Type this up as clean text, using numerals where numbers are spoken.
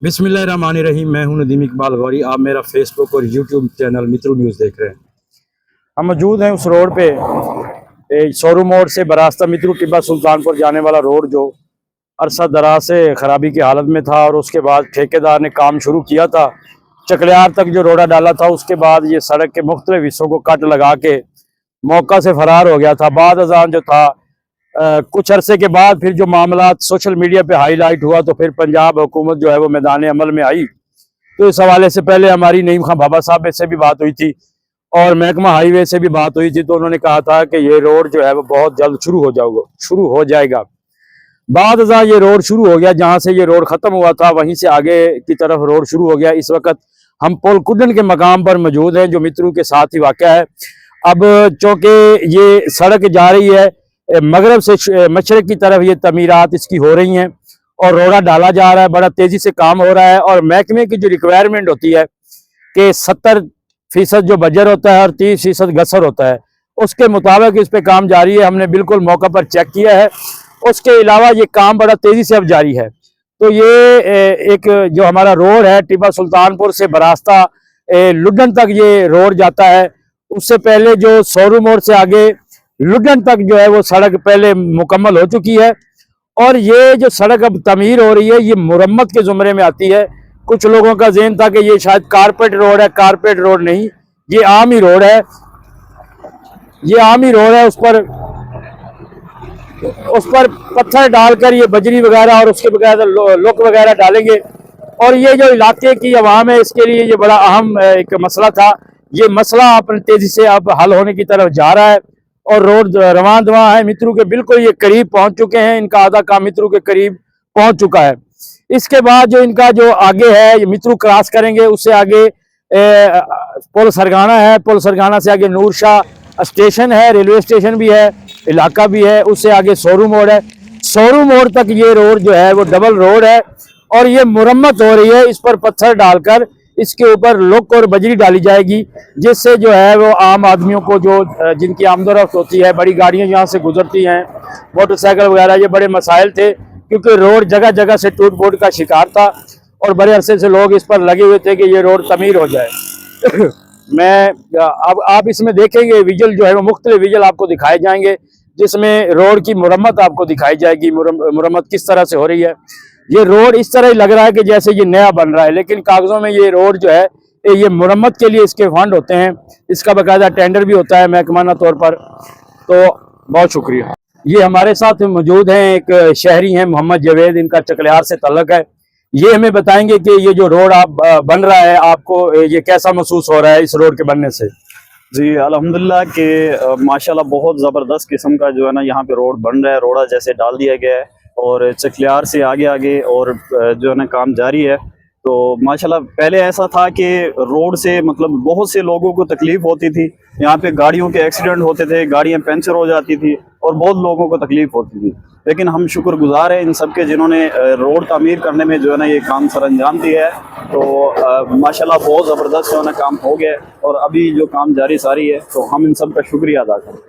बिस्मिल्लाहिर्रहमानिर्रहीम। मैं हूं नदीम इकबाल गौरी। आप मेरा फेसबुक और यूट्यूब चैनल मित्रू न्यूज़ देख रहे हैं। हम मौजूद हैं उस रोड पे, सोरू मोड़ से बरास्ता मित्रू टिब्बा सुल्तानपुर जाने वाला रोड जो अरसा दराज से खराबी की हालत में था, और उसके बाद ठेकेदार ने काम शुरू किया था, चकलियार तक जो रोड़ा डाला था, उसके बाद ये सड़क के मुख्तलिफ हिस्सों को कट लगा के मौका से फरार हो गया था। बाद अजान जो था कुछ अरसे के बाद फिर जो मामला सोशल मीडिया पे हाईलाइट हुआ, तो फिर पंजाब हुकूमत जो है वो मैदान अमल में आई। तो इस हवाले से पहले हमारी नईम खां बाबा साहब से भी बात हुई थी और महकमा हाईवे से भी बात हुई थी, तो उन्होंने कहा था कि ये रोड जो है वो बहुत जल्द शुरू हो जाएगा। बाद अज़ां ये रोड शुरू हो गया, जहाँ से ये रोड ख़त्म हुआ था वहीं से आगे की तरफ रोड शुरू हो गया। इस वक्त हम पुल कुडन के मकाम पर मौजूद हैं जो मित्रू के साथ ही वाक़या है। अब चूँकि ये सड़क जा रही है मगरब से मशरक़ की तरफ, ये तमीरात इसकी हो रही हैं और रोड़ा डाला जा रहा है, बड़ा तेज़ी से काम हो रहा है। और महकमे की जो रिक्वायरमेंट होती है कि 70% जो बजर होता है और 30% गसर होता है, उसके मुताबिक इस पे काम जारी है। हमने बिल्कुल मौका पर चेक किया है। उसके अलावा ये काम बड़ा तेज़ी से अब जारी है। तो ये एक जो हमारा रोड है टिब्बा सुल्तानपुर से बरास्ता लुडन तक ये रोड जाता है। उससे पहले जो सोरू मोड़ से आगे लुडन तक जो है वो सड़क पहले मुकम्मल हो चुकी है, और ये जो सड़क अब तमीर हो रही है ये मुरम्मत के ज़ुमरे में आती है। कुछ लोगों का ज़हन था कि ये शायद कारपेट रोड है, कारपेट रोड नहीं, ये आम ही रोड है। ये आम ही रोड है, उस पर पत्थर डालकर ये बजरी वगैरह और उसके बगैर लुक वगैरह डालेंगे। और ये जो इलाके की आवाम है इसके लिए ये बड़ा अहम एक मसला था। ये मसला अपनी तेज़ी से अब हल होने की तरफ जा रहा है और रोड रवां दवां है। मित्रू के बिल्कुल ये करीब पहुंच चुके हैं, इनका आधा काम मित्रू के करीब पहुंच चुका है। इसके बाद जो इनका जो आगे है ये मित्रू क्रॉस करेंगे, उससे आगे पुल सरगाना है, पुल सरगाना से आगे नूर शाह स्टेशन है, रेलवे स्टेशन भी है, इलाका भी है। उससे आगे सोरू मोड़ है। सोरू मोड़ तक ये रोड जो है वो डबल रोड है और ये मुरम्मत हो रही है। इस पर पत्थर डालकर इसके ऊपर लुक और बजरी डाली जाएगी, जिससे जो है वो आम आदमियों को जो जिनकी आमदोरफ्त होती है, बड़ी गाड़ियां यहाँ से गुजरती हैं, मोटरसाइकिल वगैरह, ये बड़े मसाइल थे क्योंकि रोड जगह जगह से टूट फूट का शिकार था और बड़े अरसे से लोग इस पर लगे हुए थे कि ये रोड तमीर हो जाए। अब आप इसमें देखेंगे विजुअल जो है वो मुख्तलिफ विजुअल आपको दिखाए जाएंगे, जिसमें रोड की मुरम्मत आपको दिखाई जाएगी। मुरम्मत किस तरह से हो रही है। ये रोड इस तरह ही लग रहा है कि जैसे ये नया बन रहा है, लेकिन कागजों में ये रोड जो है ये मुरम्मत के लिए इसके फंड होते हैं, इसका बाकायदा टेंडर भी होता है महकमाना तौर पर। तो बहुत शुक्रिया। ये हमारे साथ मौजूद हैं एक शहरी हैं मोहम्मद जावेद, इनका चकलियार से ताल्लुक है। ये हमें बताएंगे कि ये जो रोड आप बन रहा है आपको ये कैसा महसूस हो रहा है इस रोड के बनने से। जी अल्हम्दुलिल्लाह कि माशाल्लाह बहुत ज़बरदस्त किस्म का जो है ना यहाँ पे रोड बन रहा है। रोड़ा जैसे डाल दिया गया है और चकलियार से आगे आगे और जो है ना काम जारी है। तो माशाल्लाह पहले ऐसा था कि रोड से मतलब बहुत से लोगों को तकलीफ़ होती थी, यहाँ पे गाड़ियों के एक्सीडेंट होते थे, गाड़ियाँ पंचर हो जाती थी और बहुत लोगों को तकलीफ़ होती थी। लेकिन हम शुक्रगुजार हैं इन सब के जिन्होंने रोड तामीर करने में जो है ना ये काम सर अंजाम दिया है। तो माशाल्लाह बहुत ज़बरदस्त जो है ना काम हो गया है और अभी जो काम जारी सारी है, तो हम इन सब का शुक्रिया अदा करते हैं।